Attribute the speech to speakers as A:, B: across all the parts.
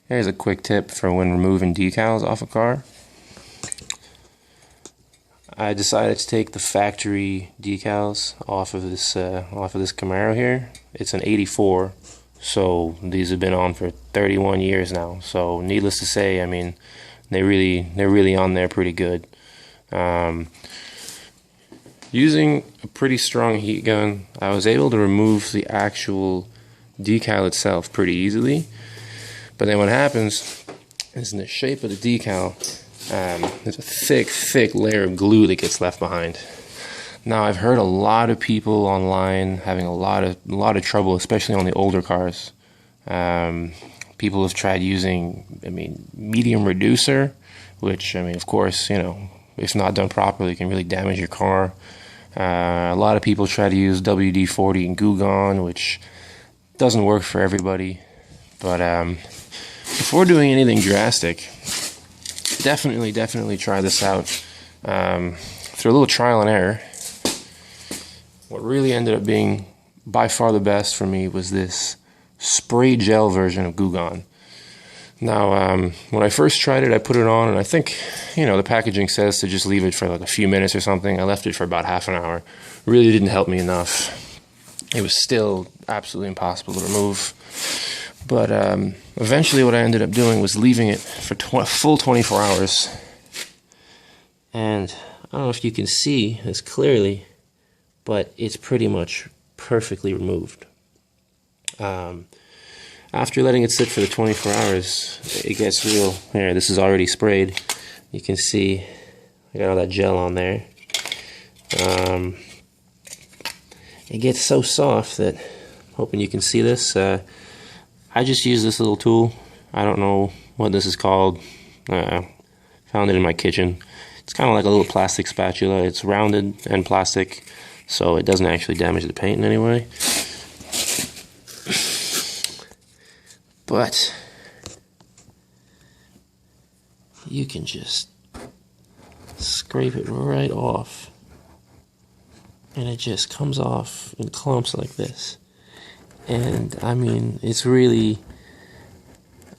A: Here's a quick tip for when removing decals off a car. I decided to take the factory decals off of this Camaro here. It's an '84, so these have been on for 31 years now. So needless to say, I mean, they're really on there pretty good. Using a pretty strong heat gun, I was able to remove the actual decal itself pretty easily. But then what happens is, in the shape of the decal, there's a thick layer of glue that gets left behind. Now, I've heard a lot of people online having a lot of trouble, especially on the older cars. People have tried using, medium reducer, which, of course, if not done properly, can really damage your car. A lot of people try to use WD-40 and Goo Gone, which doesn't work for everybody. But before doing anything drastic, definitely try this out. Through a little trial and error, what really ended up being by far the best for me was this spray gel version of Goo Gone. Now, when I first tried it, I put it on, and I think, the packaging says to just leave it for like a few minutes or something. I left it for about half an hour. Really didn't help me enough. It was still absolutely impossible to remove. But eventually what I ended up doing was leaving it for a full 24 hours. And I don't know if you can see this clearly, but it's pretty much perfectly removed. After letting it sit for the 24 hours, it gets real. Here, this is already sprayed. You can see I got all that gel on there. It gets so soft that, hoping you can see this, I just use this little tool. I don't know what this is called. Found it in my kitchen. It's kind of like a little plastic spatula. It's rounded and plastic, so it doesn't actually damage the paint in any way. But you can just scrape it right off, and it just comes off in clumps like this. And it's really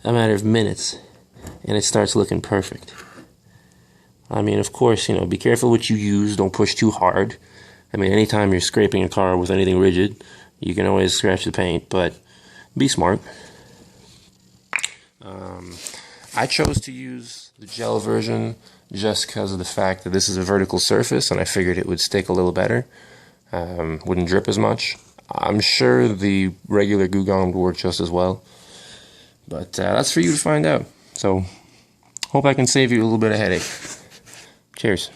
A: a matter of minutes, and it starts looking perfect. Of course, be careful what you use. Don't push too hard. Anytime you're scraping a car with anything rigid, you can always scratch the paint, but be smart. I chose to use the gel version just because of the fact that this is a vertical surface, and I figured it would stick a little better. Wouldn't drip as much. I'm sure the regular Goo Gone would work just as well. But that's for you to find out. So, hope I can save you a little bit of headache. Cheers.